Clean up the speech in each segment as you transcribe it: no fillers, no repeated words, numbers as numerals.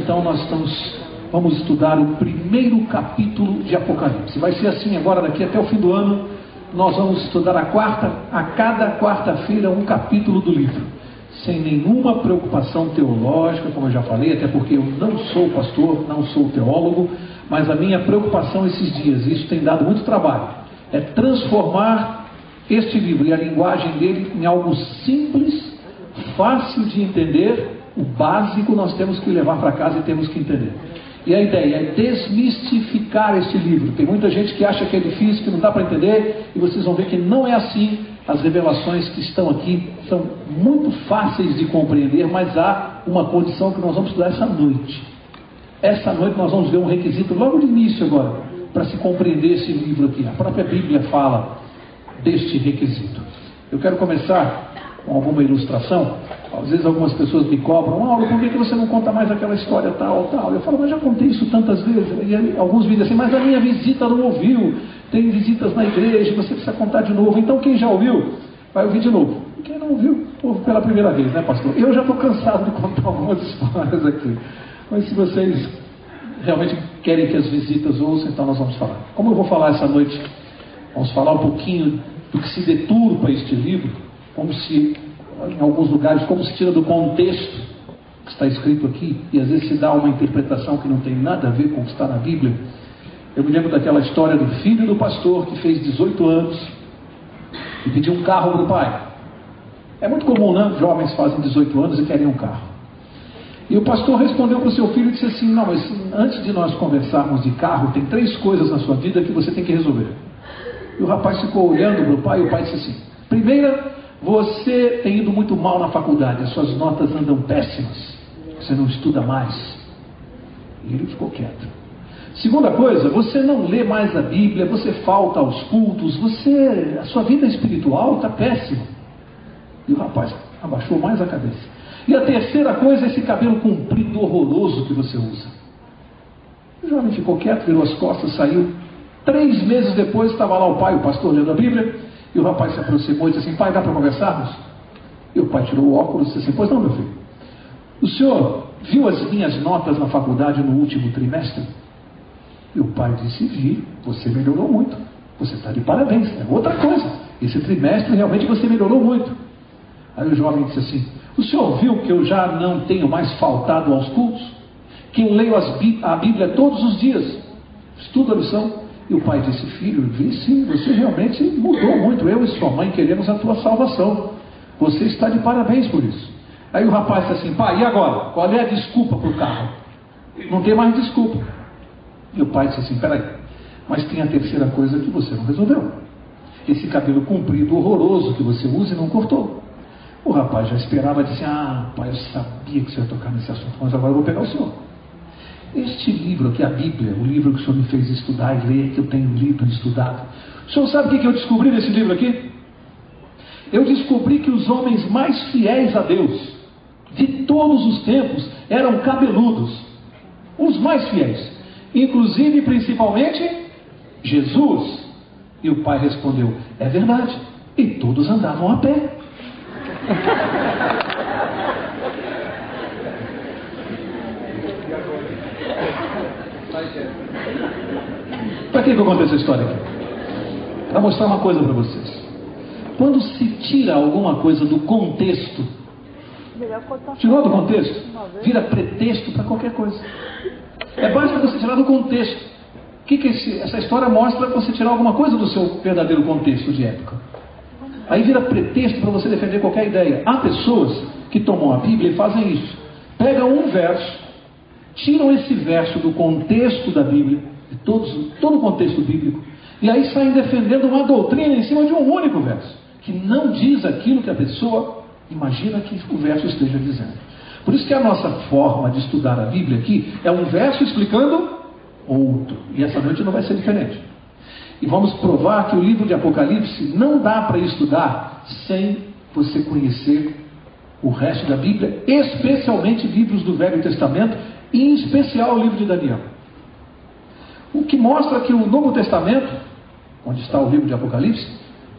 então vamos estudar o primeiro capítulo de Apocalipse. Vai ser assim agora, daqui até o fim do ano, nós vamos estudar a cada quarta-feira um capítulo do livro, sem nenhuma preocupação teológica, como eu já falei, até porque eu não sou pastor, não sou teólogo, mas a minha preocupação esses dias, isso tem dado muito trabalho, é transformar este livro e a linguagem dele em algo simples, fácil de entender. O básico nós temos que levar para casa e temos que entender. E a ideia é desmistificar este livro. Tem muita gente que acha que é difícil, que não dá para entender, e vocês vão ver que não é assim. As revelações que estão aqui são muito fáceis de compreender, mas há uma condição que nós vamos estudar essa noite. Essa noite nós vamos ver um requisito logo de início agora, para se compreender esse livro aqui. A própria Bíblia fala deste requisito. Eu quero começar com alguma ilustração. Às vezes algumas pessoas me cobram: Mauro, por que você não conta mais aquela história tal? Eu falo: mas já contei isso tantas vezes. E aí, alguns me dizem assim: mas a minha visita não ouviu. Tem visitas na igreja, você precisa contar de novo. Então quem já ouviu, vai ouvir de novo. E quem não ouviu, ouve pela primeira vez, né, pastor? Eu já estou cansado de contar algumas histórias aqui. Mas se vocês realmente querem que as visitas ouçam, então nós vamos falar. Como eu vou falar essa noite, vamos falar um pouquinho do que se deturpa este livro, como se, em alguns lugares, como se tira do contexto que está escrito aqui, e às vezes se dá uma interpretação que não tem nada a ver com o que está na Bíblia. Eu me lembro daquela história do filho do pastor que fez 18 anos e pediu um carro para o pai. É muito comum, né? Jovens fazem 18 anos e querem um carro. E o pastor respondeu para o seu filho e disse assim: não, mas antes de nós conversarmos de carro, tem 3 coisas na sua vida que você tem que resolver. E o rapaz ficou olhando para o pai, e o pai disse assim: primeira, você tem ido muito mal na faculdade, as suas notas andam péssimas, você não estuda mais. E ele ficou quieto. Segunda coisa, você não lê mais a Bíblia, você falta aos cultos, a sua vida espiritual está péssima. E o rapaz abaixou mais a cabeça. E a terceira coisa é esse cabelo comprido horroroso que você usa. O jovem ficou quieto, virou as costas, saiu. 3 meses depois estava lá o pai, o pastor, lendo a Bíblia. E o rapaz se aproximou e disse assim: pai, dá para conversarmos? E o pai tirou o óculos e disse assim: pois não, meu filho. O senhor viu as minhas notas na faculdade no último trimestre? E o pai disse: vi, você melhorou muito. Você está de parabéns. É outra coisa. Esse trimestre realmente você melhorou muito. Aí o jovem disse assim: o senhor viu que eu já não tenho mais faltado aos cultos? Que eu leio a Bíblia todos os dias? Estudo a lição? E o pai disse: filho, vi sim, você realmente mudou muito. Eu e sua mãe queremos a tua salvação. Você está de parabéns por isso. Aí o rapaz disse assim: pai, e agora? Qual é a desculpa para o carro? Não tem mais desculpa. E o pai disse assim: peraí, mas tem a terceira coisa que você não resolveu. Esse cabelo comprido, horroroso que você usa e não cortou. O rapaz já esperava, disse: ah, pai, eu sabia que você ia tocar nesse assunto, mas agora eu vou pegar o senhor. Este livro aqui, a Bíblia, o livro que o senhor me fez estudar e ler, que eu tenho lido e estudado. O senhor sabe o que eu descobri nesse livro aqui? Eu descobri que os homens mais fiéis a Deus, de todos os tempos, eram cabeludos. Os mais fiéis. Inclusive, principalmente, Jesus. E o pai respondeu: é verdade. E todos andavam a pé. Para que eu contei essa história aqui? Para mostrar uma coisa para vocês. Quando se tira alguma coisa do contexto, tirou do contexto, vira pretexto para qualquer coisa. É básico você tirar do contexto. O que essa história mostra? Você tirar alguma coisa do seu verdadeiro contexto de época. Aí vira pretexto para você defender qualquer ideia. Há pessoas que tomam a Bíblia e fazem isso. Pegam um verso, tiram esse verso do contexto da Bíblia, de todo o contexto bíblico, e aí saem defendendo uma doutrina em cima de um único verso, que não diz aquilo que a pessoa imagina que o verso esteja dizendo. Por isso que a nossa forma de estudar a Bíblia aqui é um verso explicando outro. E essa noite não vai ser diferente. E vamos provar que o livro de Apocalipse não dá para estudar sem você conhecer o resto da Bíblia, especialmente livros do Velho Testamento, e em especial o livro de Daniel. O que mostra que o Novo Testamento, onde está o livro de Apocalipse,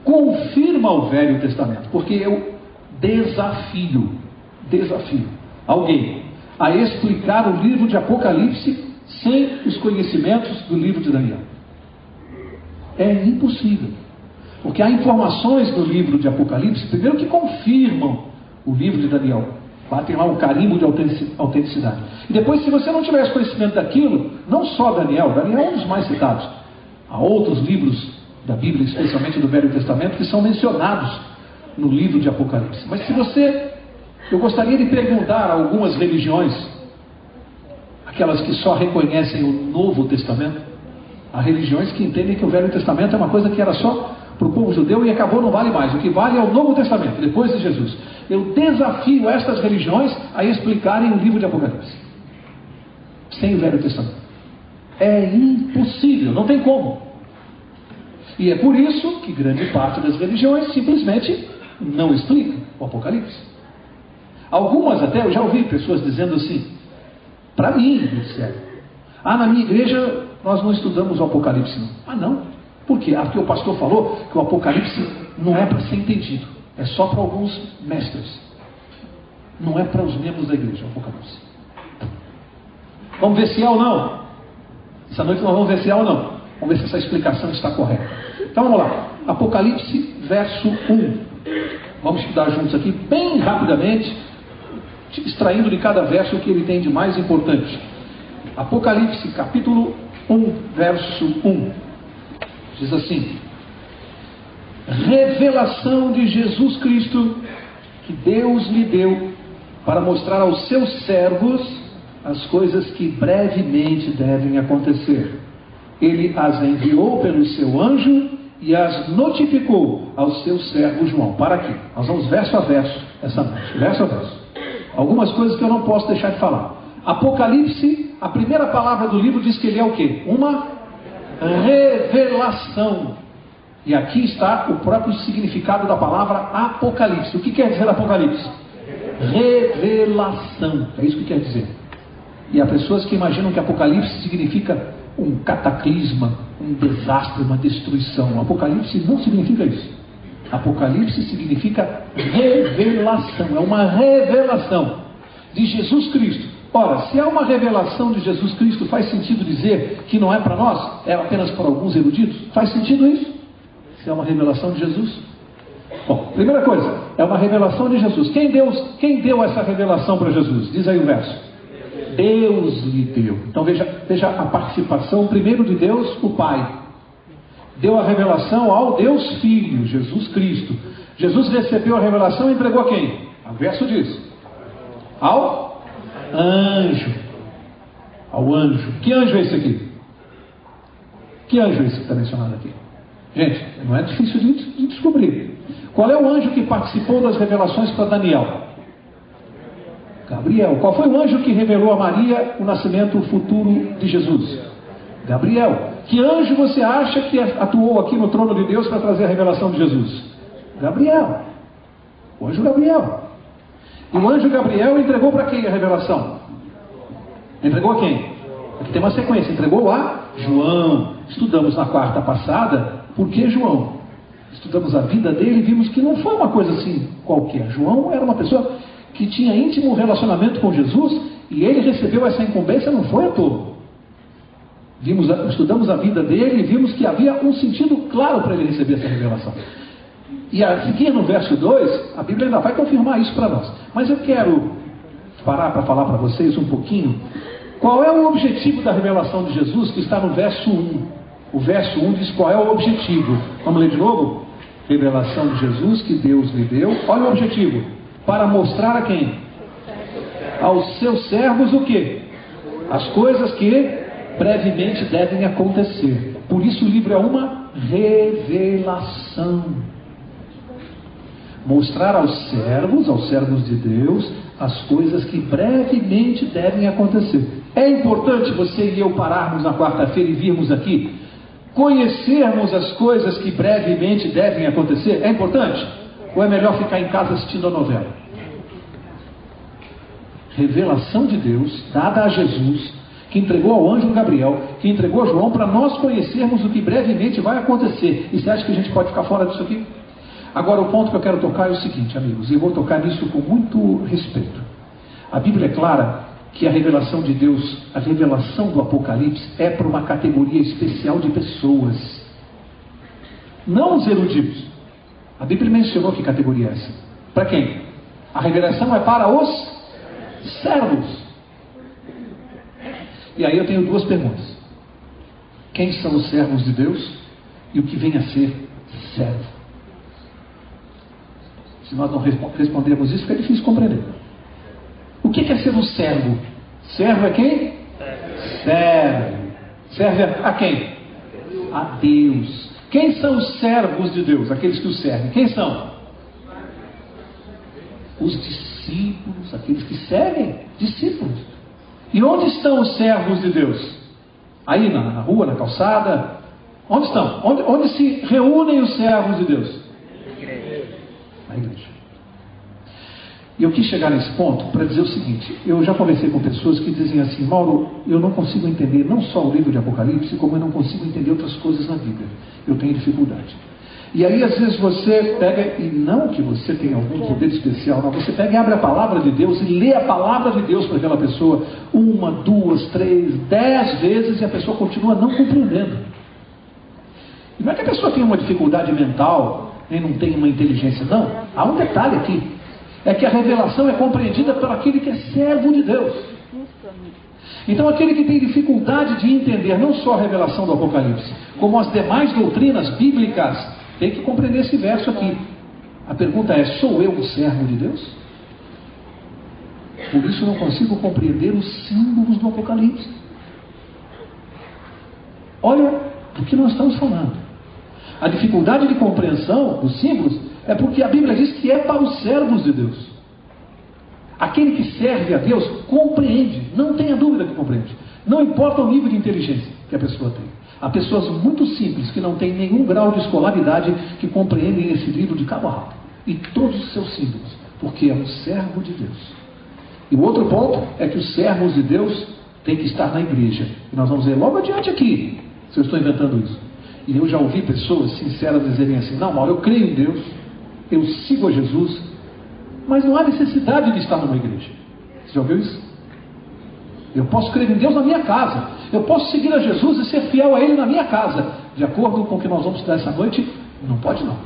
confirma o Velho Testamento, porque eu desafio alguém a explicar o livro de Apocalipse sem os conhecimentos do livro de Daniel. É impossível. Porque há informações do livro de Apocalipse, primeiro, que confirmam o livro de Daniel. Batem lá um carimbo de autenticidade. E depois, se você não tiver conhecimento daquilo, não só Daniel é um dos mais citados. Há outros livros da Bíblia, especialmente do Velho Testamento, que são mencionados no livro de Apocalipse. Mas eu gostaria de perguntar a algumas religiões, aquelas que só reconhecem o Novo Testamento, há religiões que entendem que o Velho Testamento é uma coisa que era só para o povo judeu e acabou, não vale mais. O que vale é o Novo Testamento, depois de Jesus. Eu desafio estas religiões a explicarem o livro de Apocalipse sem o Velho Testamento. É impossível, não tem como. E é por isso que grande parte das religiões simplesmente não explica o Apocalipse. Algumas até, eu já ouvi pessoas dizendo assim, para mim, disseram, na minha igreja nós não estudamos o Apocalipse não. Não? Por quê? Porque o pastor falou que o Apocalipse não é para ser entendido, é só para alguns mestres, não é para os membros da igreja o Apocalipse. Vamos ver se é ou não. Essa noite nós vamos ver se é ou não. Vamos ver se essa explicação está correta. Então vamos lá, Apocalipse verso 1. Vamos estudar juntos aqui bem rapidamente, extraindo de cada verso o que ele tem de mais importante. Apocalipse capítulo 1, verso 1. Diz assim: revelação de Jesus Cristo, que Deus lhe deu para mostrar aos seus servos as coisas que brevemente devem acontecer. Ele as enviou pelo seu anjo e as notificou ao seu servo João. Para aqui, nós vamos verso a verso essa noite, verso a verso. Algumas coisas que eu não posso deixar de falar. Apocalipse, a primeira palavra do livro diz que ele é o quê? Uma revelação. E aqui está o próprio significado da palavra Apocalipse. O que quer dizer Apocalipse? Revelação. É isso que quer dizer. E há pessoas que imaginam que Apocalipse significa um cataclisma, um desastre, uma destruição. Apocalipse não significa isso. Apocalipse significa revelação. É uma revelação de Jesus Cristo. Ora, se é uma revelação de Jesus Cristo, faz sentido dizer que não é para nós? É apenas para alguns eruditos? Faz sentido isso? Se é uma revelação de Jesus? Bom, primeira coisa, é uma revelação de Jesus. Quem deu essa revelação para Jesus? Diz aí o verso. Deus lhe deu. Então veja a participação primeiro de Deus, o Pai. Deu a revelação ao Deus Filho, Jesus Cristo. Jesus recebeu a revelação e entregou a quem? O verso diz: ao anjo. Ao anjo. Que anjo é esse aqui? Que anjo é esse que está mencionado aqui? Gente, não é difícil de descobrir. Qual é o anjo que participou das revelações para Daniel? Gabriel. Qual foi o anjo que revelou a Maria o nascimento futuro de Jesus? Gabriel. Que anjo você acha que atuou aqui no trono de Deus para trazer a revelação de Jesus? Gabriel. O anjo Gabriel. E o anjo Gabriel entregou para quem a revelação? Entregou a quem? Aqui tem uma sequência. Entregou a João. Estudamos na quarta passada. Por que João? Estudamos a vida dele e vimos que não foi uma coisa assim qualquer. João era uma pessoa que tinha íntimo relacionamento com Jesus e ele recebeu essa incumbência, não foi à toa. Estudamos a vida dele e vimos que havia um sentido claro para ele receber essa revelação. E a seguir no verso 2, a Bíblia ainda vai confirmar isso para nós. Mas eu quero parar para falar para vocês um pouquinho qual é o objetivo da revelação de Jesus, que está no verso 1. O verso 1 diz qual é o objetivo. Vamos ler de novo? Revelação de Jesus que Deus lhe deu. Olha o objetivo. Para mostrar a quem? Aos seus servos o quê? As coisas que brevemente devem acontecer. Por isso o livro é uma revelação. Mostrar aos servos de Deus, as coisas que brevemente devem acontecer. É importante você e eu pararmos na quarta-feira e virmos aqui, conhecermos as coisas que brevemente devem acontecer? É importante? Ou é melhor ficar em casa assistindo a novela? Revelação de Deus, dada a Jesus, que entregou ao anjo Gabriel, que entregou a João, para nós conhecermos o que brevemente vai acontecer. E você acha que a gente pode ficar fora disso aqui? Agora, o ponto que eu quero tocar é o seguinte, amigos, e eu vou tocar nisso com muito respeito. A Bíblia é clara que a revelação de Deus, a revelação do Apocalipse é para uma categoria especial de pessoas, não os eruditos. A Bíblia mencionou que categoria é essa. Para quem? A revelação é para os servos. E aí eu tenho duas perguntas: quem são os servos de Deus e o que vem a ser servo? Se nós não respondermos isso, fica difícil compreender. O que é ser um servo? Servo é quem? Serve. Serve a quem? A Deus. Quem são os servos de Deus? Aqueles que o servem. Quem são? Os discípulos, aqueles que seguem. Discípulos. E onde estão os servos de Deus? Aí na rua, na calçada? Onde estão? Onde se reúnem os servos de Deus? Na igreja. E eu quis chegar nesse ponto para dizer o seguinte: eu já conversei com pessoas que dizem assim: Mauro, eu não consigo entender não só o livro de Apocalipse, como eu não consigo entender outras coisas na Bíblia. Eu tenho dificuldade. E aí às vezes você pega, e não que você tenha algum poder especial, não, você pega e abre a palavra de Deus e lê a palavra de Deus para aquela pessoa 1, 2, 3, 10 vezes, e a pessoa continua não compreendendo. E não é que a pessoa tenha uma dificuldade mental, nem não tenha uma inteligência, não. Há um detalhe aqui: é que a revelação é compreendida por aquele que é servo de Deus. Então aquele que tem dificuldade de entender não só a revelação do Apocalipse, como as demais doutrinas bíblicas, tem que compreender esse verso aqui. A pergunta é: sou eu um servo de Deus? Por isso não consigo compreender os símbolos do Apocalipse. Olha do que nós estamos falando. A dificuldade de compreensão dos símbolos é porque a Bíblia diz que é para os servos de Deus. Aquele que serve a Deus compreende, não tenha dúvida que compreende. Não importa o nível de inteligência que a pessoa tem. Há pessoas muito simples que não têm nenhum grau de escolaridade que compreendem esse livro de cabo a rabo e todos os seus símbolos, porque é um servo de Deus. E o outro ponto é que os servos de Deus têm que estar na igreja. E nós vamos ver logo adiante aqui, se eu estou inventando isso. E eu já ouvi pessoas sinceras dizerem assim: não, Mauro, eu creio em Deus, eu sigo a Jesus, mas não há necessidade de estar numa igreja. Você já ouviu isso? Eu posso crer em Deus na minha casa, eu posso seguir a Jesus e ser fiel a Ele na minha casa. De acordo com o que nós vamos estudar essa noite, não pode não.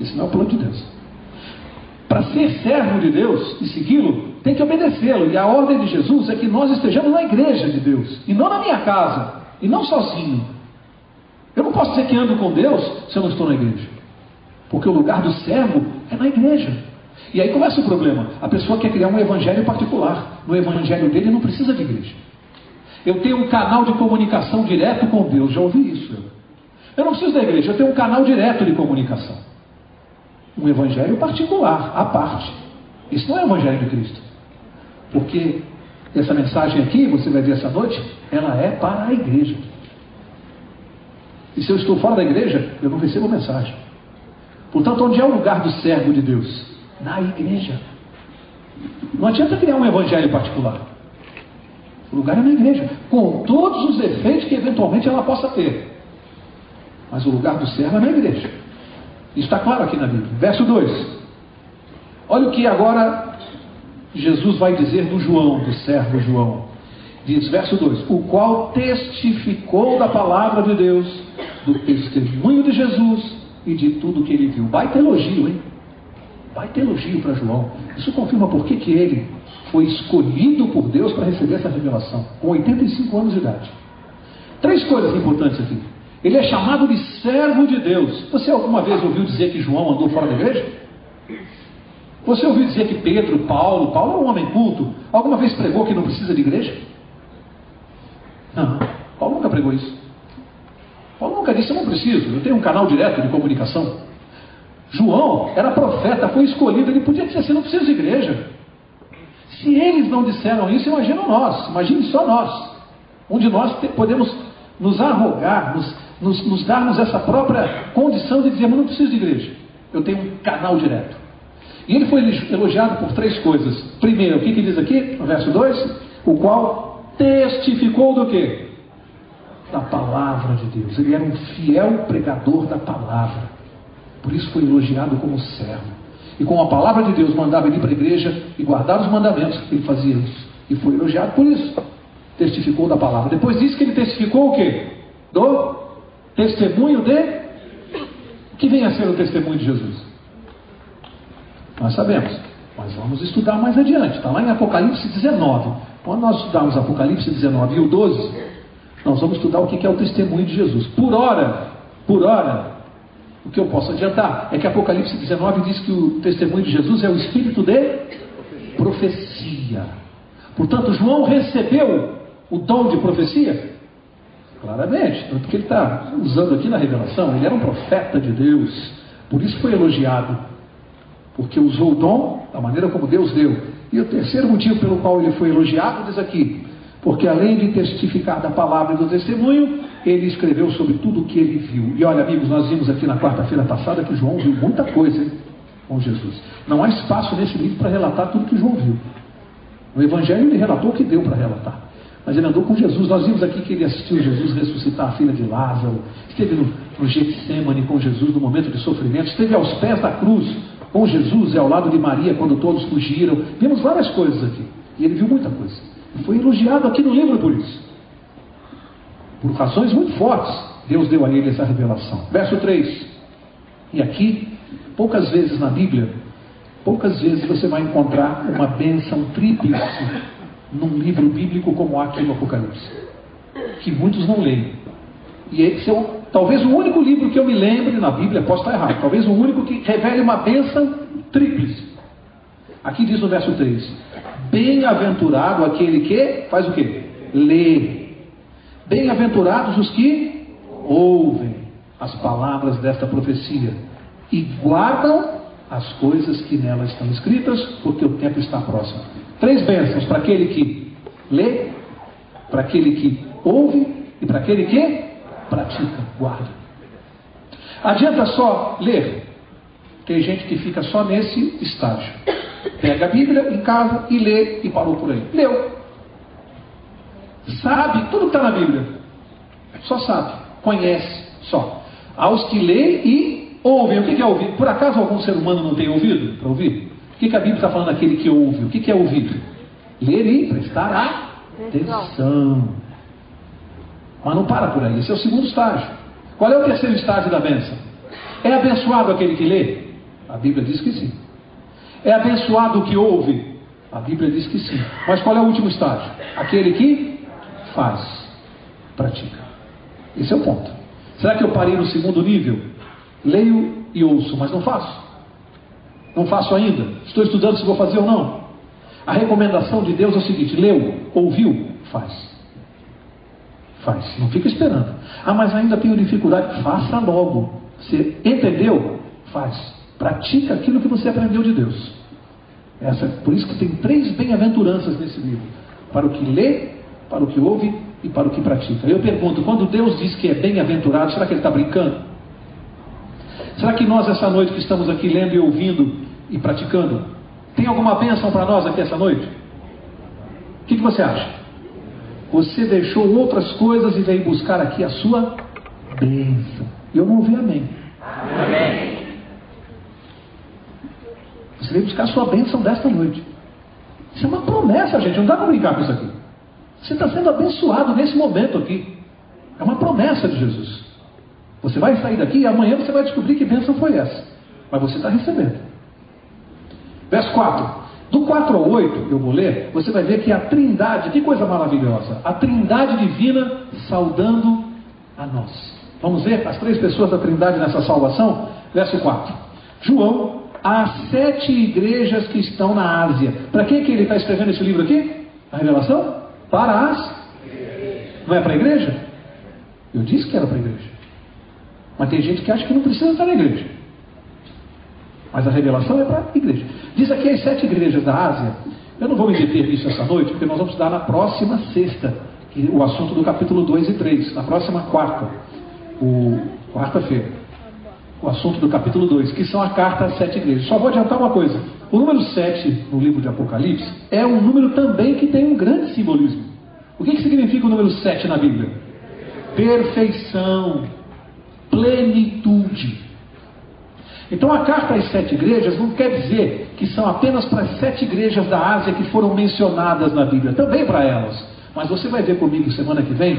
Esse não é o plano de Deus. Para ser servo de Deus e segui-lo, tem que obedecê-lo. E a ordem de Jesus é que nós estejamos na igreja de Deus, e não na minha casa, e não sozinho. Eu não posso dizer que ando com Deus se eu não estou na igreja, porque o lugar do servo é na igreja. E aí começa o problema: a pessoa quer criar um evangelho particular. No evangelho dele não precisa de igreja. Eu tenho um canal de comunicação direto com Deus. Já ouvi isso? Eu não preciso da igreja, eu tenho um canal direto de comunicação. Um evangelho particular, à parte. Isso não é o evangelho de Cristo. Porque essa mensagem aqui, você vai ver essa noite, ela é para a igreja. E se eu estou fora da igreja, eu não recebo mensagem. Portanto, onde é o lugar do servo de Deus? Na igreja. Não adianta criar um evangelho particular. O lugar é na igreja, com todos os defeitos que eventualmente ela possa ter. Mas o lugar do servo é na igreja. Isso está claro aqui na Bíblia. Verso 2. Olha o que agora Jesus vai dizer do João, do servo João. Diz, verso 2: o qual testificou da palavra de Deus, do testemunho de Jesus e de tudo que ele viu. Baita elogio, hein? Baita elogio para João. Isso confirma por que ele foi escolhido por Deus para receber essa revelação, com 85 anos de idade. 3 coisas importantes aqui. Ele é chamado de servo de Deus. Você alguma vez ouviu dizer que João andou fora da igreja? Você ouviu dizer que Pedro, Paulo é um homem culto, alguma vez pregou que não precisa de igreja? Não, Paulo nunca pregou isso. Paulo nunca disse: eu não preciso, eu tenho um canal direto de comunicação. João era profeta, foi escolhido, ele podia dizer assim: não preciso de igreja. Se eles não disseram isso, imagina nós, imagine só nós, onde nós podemos nos arrogar, nos darmos essa própria condição de dizer: não preciso de igreja, eu tenho um canal direto. E ele foi elogiado por 3 coisas. Primeiro, o que diz aqui no verso 2? O qual testificou do quê? Da palavra de Deus. Ele era um fiel pregador da palavra, por isso foi elogiado como servo. e com a palavra de Deus mandava ele ir para a igreja e guardar os mandamentos, ele fazia isso. E foi elogiado por isso. Testificou da palavra. Depois disso que ele testificou o quê? Do testemunho de... O que vem a ser o testemunho de Jesus? Nós sabemos. Mas vamos estudar mais adiante. Está lá em Apocalipse 19. Quando nós estudarmos Apocalipse 19 e o 12, nós vamos estudar o que é o testemunho de Jesus. Por hora, o que eu posso adiantar é que Apocalipse 19 diz que o testemunho de Jesus é o espírito de profecia. Portanto, João recebeu o dom de profecia? Claramente, tanto que ele está usando aqui na revelação. Ele era um profeta de Deus, por isso foi elogiado, porque usou o dom da maneira como Deus deu. E o terceiro motivo pelo qual ele foi elogiado diz aqui: porque além de testificar da palavra e do testemunho, ele escreveu sobre tudo o que ele viu. E olha, amigos, nós vimos aqui na quarta-feira passada que João viu muita coisa, hein, com Jesus. Não há espaço nesse livro para relatar tudo que João viu. No Evangelho ele relatou o que deu para relatar, mas ele andou com Jesus. Nós vimos aqui que ele assistiu Jesus ressuscitar a filha de Lázaro, esteve no Getsemane com Jesus no momento de sofrimento, esteve aos pés da cruz com Jesus e ao lado de Maria quando todos fugiram. Vimos várias coisas aqui, e ele viu muita coisa. E foi elogiado aqui no livro por isso. Por razões muito fortes, Deus deu a ele essa revelação. Verso 3. E aqui, poucas vezes na Bíblia, poucas vezes você vai encontrar uma bênção tríplice num livro bíblico como há aqui no Apocalipse, que muitos não leem. E esse é talvez o único livro que eu me lembre na Bíblia, posso estar errado, talvez o único que revele uma bênção tríplice. Aqui diz no verso 3: bem-aventurado aquele que faz o quê? Lê. Bem-aventurados os que ouvem as palavras desta profecia e guardam as coisas que nelas estão escritas, porque o tempo está próximo. 3 bênçãos: para aquele que lê, para aquele que ouve e para aquele que pratica, guarda. Adianta só ler? Tem gente que fica só nesse estágio. Pega a Bíblia em casa e lê e parou por aí. Leu. Sabe tudo que está na Bíblia. Só sabe. Conhece só. Aos que lêem e ouvem. O que é ouvir? Por acaso algum ser humano não tem ouvido para ouvir? O que a Bíblia está falando daquele que ouve? O que é ouvir? Ler e prestar atenção. Mas não para por aí. Esse é o segundo estágio. Qual é o terceiro estágio da bênção? É abençoado aquele que lê? A Bíblia diz que sim. É abençoado o que ouve? A Bíblia diz que sim. Mas qual é o último estágio? Aquele que faz, pratica. Esse é o ponto. Será que eu parei no segundo nível? Leio e ouço, mas não faço. Não faço ainda. Estou estudando se vou fazer ou não. A recomendação de Deus é o seguinte: leu, ouviu, faz. Faz, não fica esperando. Ah, mas ainda tenho dificuldade. Faça logo. Você entendeu? Faz. Pratica aquilo que você aprendeu de Deus. Por isso que tem 3 bem-aventuranças nesse livro: para o que lê, para o que ouve e para o que pratica. Eu pergunto, quando Deus diz que é bem-aventurado, será que Ele está brincando? Será que nós essa noite que estamos aqui lendo e ouvindo e praticando, tem alguma bênção para nós aqui essa noite? O que você acha? Você deixou outras coisas e veio buscar aqui a sua bênção. E eu não ouvi amém. Amém. Você veio buscar a sua bênção desta noite. Isso é uma promessa, gente. Não dá para brincar com isso aqui. Você está sendo abençoado nesse momento aqui. É uma promessa de Jesus. Você vai sair daqui e amanhã você vai descobrir que bênção foi essa. Mas você está recebendo. Verso 4. Do 4 ao 8, eu vou ler, você vai ver que a Trindade, que coisa maravilhosa, a Trindade divina saudando a nós. Vamos ver as 3 pessoas da Trindade nessa salvação? Verso 4. João, às 7 igrejas que estão na Ásia. Para quem que ele está escrevendo esse livro aqui? A revelação? Para as... Não é para a igreja? Eu disse que era para a igreja. Mas tem gente que acha que não precisa estar na igreja. Mas a revelação é para a igreja. Diz aqui as 7 igrejas da Ásia. Eu não vou me deter nisso essa noite, porque nós vamos estudar na próxima sexta o assunto do capítulo 2 e 3. Na próxima quarta-feira. O assunto do capítulo 2, que são a carta às 7 igrejas. Só vou adiantar uma coisa. O número 7 no livro de Apocalipse é um número também que tem um grande simbolismo. O que significa o número 7 na Bíblia? Perfeição, plenitude. Então a carta às 7 igrejas não quer dizer que são apenas para as 7 igrejas da Ásia que foram mencionadas na Bíblia, também para elas. Mas você vai ver comigo semana que vem,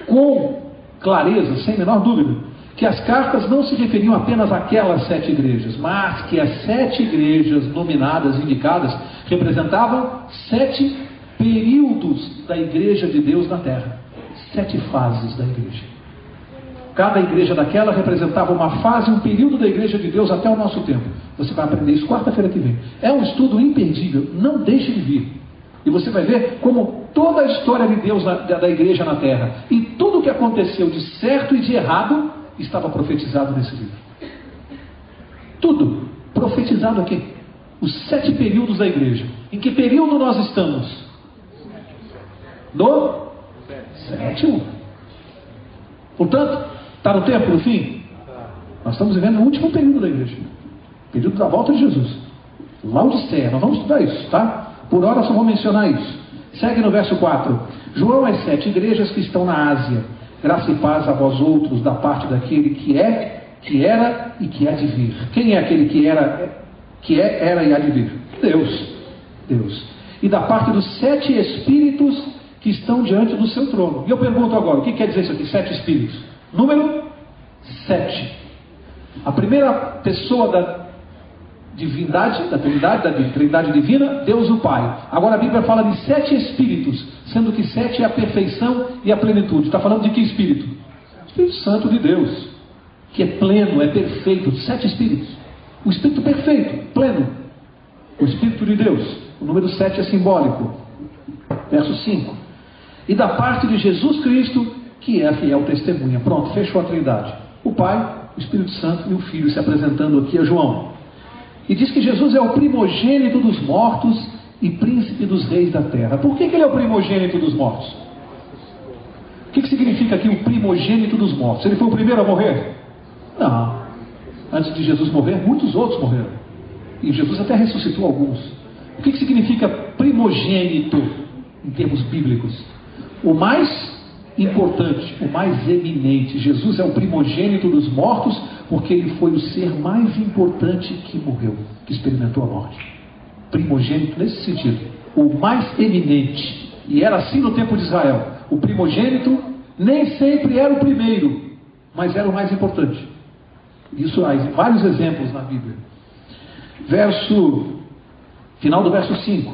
com clareza, sem a menor dúvida, que as cartas não se referiam apenas àquelas 7 igrejas, mas que as 7 igrejas nominadas, indicadas, representavam 7 períodos da igreja de Deus na terra, 7 fases da igreja. Cada igreja daquela representava uma fase, um período da igreja de Deus até o nosso tempo. Você vai aprender isso quarta-feira que vem. É um estudo imperdível, não deixe de vir. E você vai ver como toda a história de Deus da igreja na terra e tudo o que aconteceu de certo e de errado estava profetizado nesse livro. Tudo profetizado aqui. Os 7 períodos da igreja. Em que período nós estamos? No 7º. Portanto, está no tempo do fim? Nós estamos vivendo o último período da igreja. Período da volta de Jesus. Laodiceia. Nós vamos estudar isso, tá? Por hora só vou mencionar isso. Segue no verso 4. João às 7 igrejas que estão na Ásia. Graça e paz a vós outros da parte daquele que é, que era e que há de vir. Quem é aquele que era e há de vir? Deus. E da parte dos 7 espíritos que estão diante do seu trono. E eu pergunto agora, o que quer dizer isso aqui? 7 espíritos. Número 7. A primeira pessoa da divindade, da trindade divina, Deus o Pai. Agora a Bíblia fala de 7 espíritos, sendo que 7 é a perfeição e a plenitude. Está falando de que espírito? Espírito Santo de Deus, que é pleno, é perfeito. 7 espíritos. O espírito perfeito, pleno. O Espírito de Deus. O número 7 é simbólico. Verso 5. E da parte de Jesus Cristo, que é a fiel testemunha. Pronto, fechou a trindade. O Pai, o Espírito Santo e o Filho se apresentando aqui a João. E diz que Jesus é o primogênito dos mortos e príncipe dos reis da terra. Por que ele é o primogênito dos mortos? O que significa aqui o primogênito dos mortos? Ele foi o primeiro a morrer? Não. Antes de Jesus morrer, muitos outros morreram. E Jesus até ressuscitou alguns. O que significa primogênito em termos bíblicos? O mais importante, o mais eminente. Jesus é o primogênito dos mortos, porque ele foi o ser mais importante que morreu, que experimentou a morte. Primogênito nesse sentido, o mais eminente. E era assim no tempo de Israel. O primogênito nem sempre era o primeiro, mas era o mais importante. Isso há vários exemplos na Bíblia. Final do verso 5.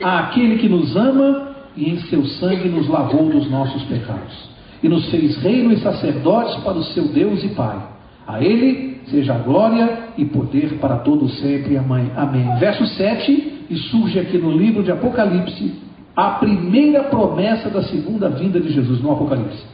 Há aquele que nos ama e em seu sangue nos lavou dos nossos pecados, e nos fez reino e sacerdotes para o seu Deus e Pai. A Ele seja a glória e poder para todo sempre. Amém. Verso 7, e surge aqui no livro de Apocalipse a primeira promessa da segunda vinda de Jesus, no Apocalipse.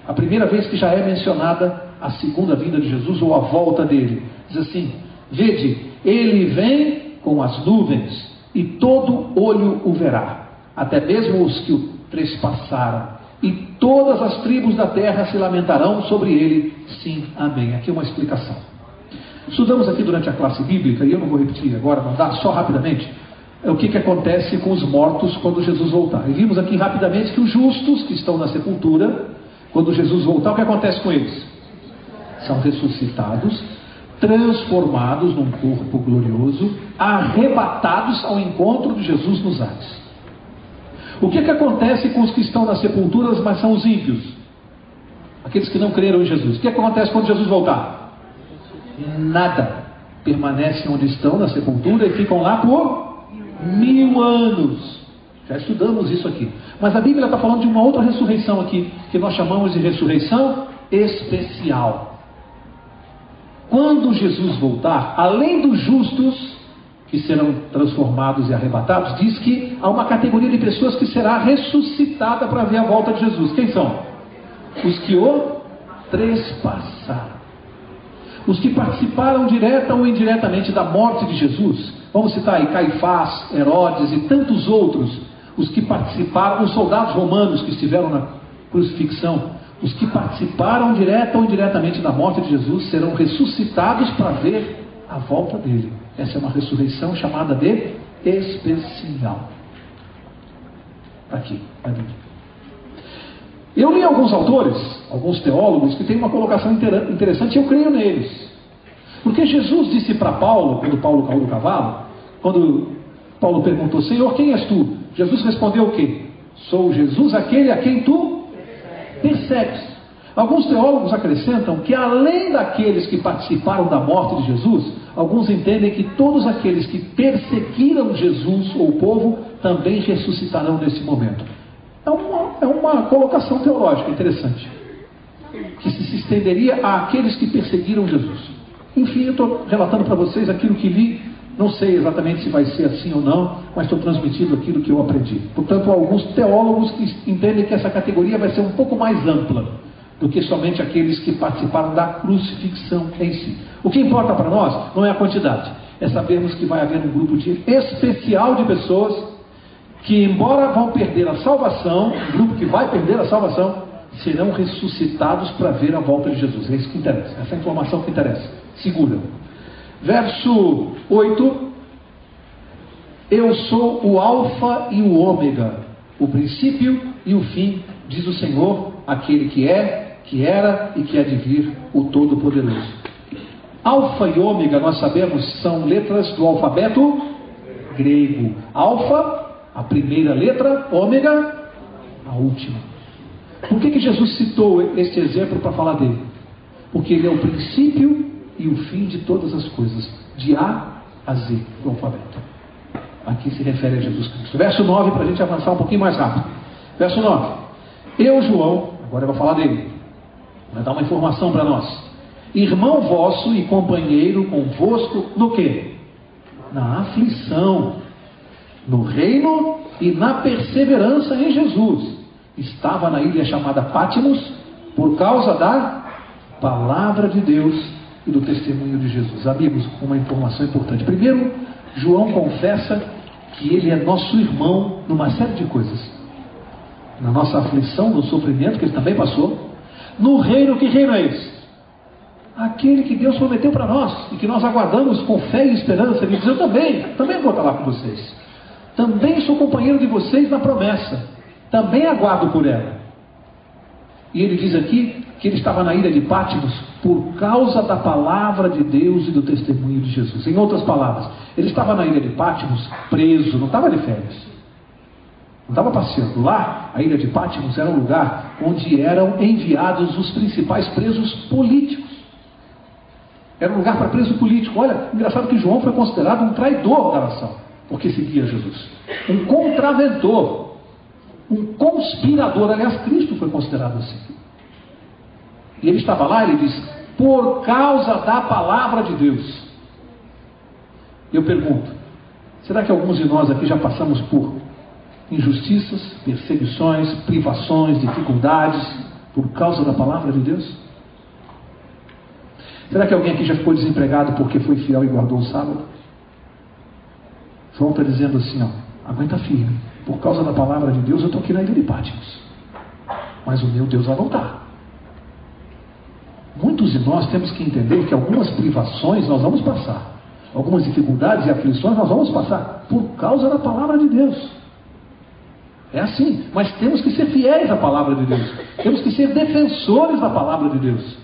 A primeira vez que já é mencionada a segunda vinda de Jesus, ou a volta dele. Diz assim: vede, ele vem com as nuvens, e todo olho o verá, até mesmo os que o trespassaram, e todas as tribos da terra se lamentarão sobre ele. Sim, amém. Aqui uma explicação. Estudamos aqui durante a classe bíblica, e eu não vou repetir agora, não dá, só rapidamente, o que acontece com os mortos quando Jesus voltar. E vimos aqui rapidamente que os justos que estão na sepultura, quando Jesus voltar, o que acontece com eles? São ressuscitados, transformados num corpo glorioso, arrebatados ao encontro de Jesus nos ares. O que acontece com os que estão nas sepulturas, mas são os ímpios? Aqueles que não creram em Jesus. O que acontece quando Jesus voltar? Nada. Permanecem onde estão, na sepultura, e ficam lá por 1000 anos. Já estudamos isso aqui. Mas a Bíblia está falando de uma outra ressurreição aqui, que nós chamamos de ressurreição especial. Quando Jesus voltar, além dos justos que serão transformados e arrebatados, diz que há uma categoria de pessoas que será ressuscitada para ver a volta de Jesus. Quem são? Os que o trespassaram. Os que participaram direta ou indiretamente da morte de Jesus. Vamos citar aí Caifás, Herodes e tantos outros. Os que participaram, os soldados romanos que estiveram na crucifixão. Os que participaram direta ou indiretamente da morte de Jesus serão ressuscitados para ver a volta dele. Essa é uma ressurreição chamada de especial. Aqui, na Bíblia. Eu li alguns autores, alguns teólogos, que têm uma colocação interessante, e eu creio neles. Porque Jesus disse para Paulo, quando Paulo caiu do cavalo, quando Paulo perguntou: Senhor, quem és tu? Jesus respondeu o quê? Sou Jesus, aquele a quem tu persegues. Alguns teólogos acrescentam que, além daqueles que participaram da morte de Jesus, alguns entendem que todos aqueles que perseguiram Jesus ou o povo também ressuscitarão nesse momento. É uma colocação teológica interessante, que se estenderia àqueles que perseguiram Jesus. Enfim, eu estou relatando para vocês aquilo que li. Não sei exatamente se vai ser assim ou não, mas estou transmitindo aquilo que eu aprendi. Portanto, há alguns teólogos que entendem que essa categoria vai ser um pouco mais ampla do que somente aqueles que participaram da crucifixão em si. O que importa para nós não é a quantidade, é sabermos que vai haver um grupo especial de pessoas que, embora vão perder a salvação, um grupo que vai perder a salvação, serão ressuscitados para ver a volta de Jesus. É isso que interessa, essa é a informação que interessa. Segura. Verso 8: Eu sou o alfa e o ômega, o princípio e o fim, diz o Senhor, aquele que é, que era e que há de vir, o Todo-Poderoso. Alfa e ômega, nós sabemos, são letras do alfabeto grego. Alfa, a primeira letra; ômega, a última. Por que Jesus citou este exemplo para falar dele? Porque ele é o princípio e o fim de todas as coisas, de A a Z do alfabeto. Aqui se refere a Jesus Cristo. Verso 9, para a gente avançar um pouquinho mais rápido. Verso 9: Eu, João, agora eu vou falar dele, vai dar uma informação para nós. Irmão vosso e companheiro convosco no quê? Na aflição, no reino e na perseverança em Jesus. Estava na ilha chamada Pátimos por causa da palavra de Deus e do testemunho de Jesus. Amigos, uma informação importante. Primeiro, João confessa que ele é nosso irmão numa série de coisas. Na nossa aflição, no sofrimento que ele também passou. No reino, que reino é esse? Aquele que Deus prometeu para nós e que nós aguardamos com fé e esperança. Ele diz: eu também vou estar lá com vocês. Também sou companheiro de vocês na promessa. Também aguardo por ela. E ele diz aqui que ele estava na ilha de Pátimos por causa da palavra de Deus e do testemunho de Jesus. Em outras palavras, ele estava na ilha de Pátimos preso, não estava de férias, não estava passeando. Lá, a ilha de Pátimos era um lugar onde eram enviados os principais presos políticos. Era um lugar para preso político. Olha, engraçado que João foi considerado um traidor da nação, porque seguia Jesus, um contraventor, um conspirador. Aliás, Cristo foi considerado assim. E ele estava lá, ele diz: por causa da palavra de Deus. Eu pergunto: será que alguns de nós aqui já passamos por injustiças, perseguições, privações, dificuldades por causa da palavra de Deus? Será que alguém aqui já ficou desempregado porque foi fiel e guardou o sábado? João está dizendo assim, ó: aguenta firme, por causa da palavra de Deus eu estou aqui na ilha de Pátimos, mas o meu Deus vai voltar. Muitos de nós temos que entender que algumas privações nós vamos passar, algumas dificuldades e aflições nós vamos passar por causa da palavra de Deus. É assim, mas temos que ser fiéis à palavra de Deus, temos que ser defensores da palavra de Deus,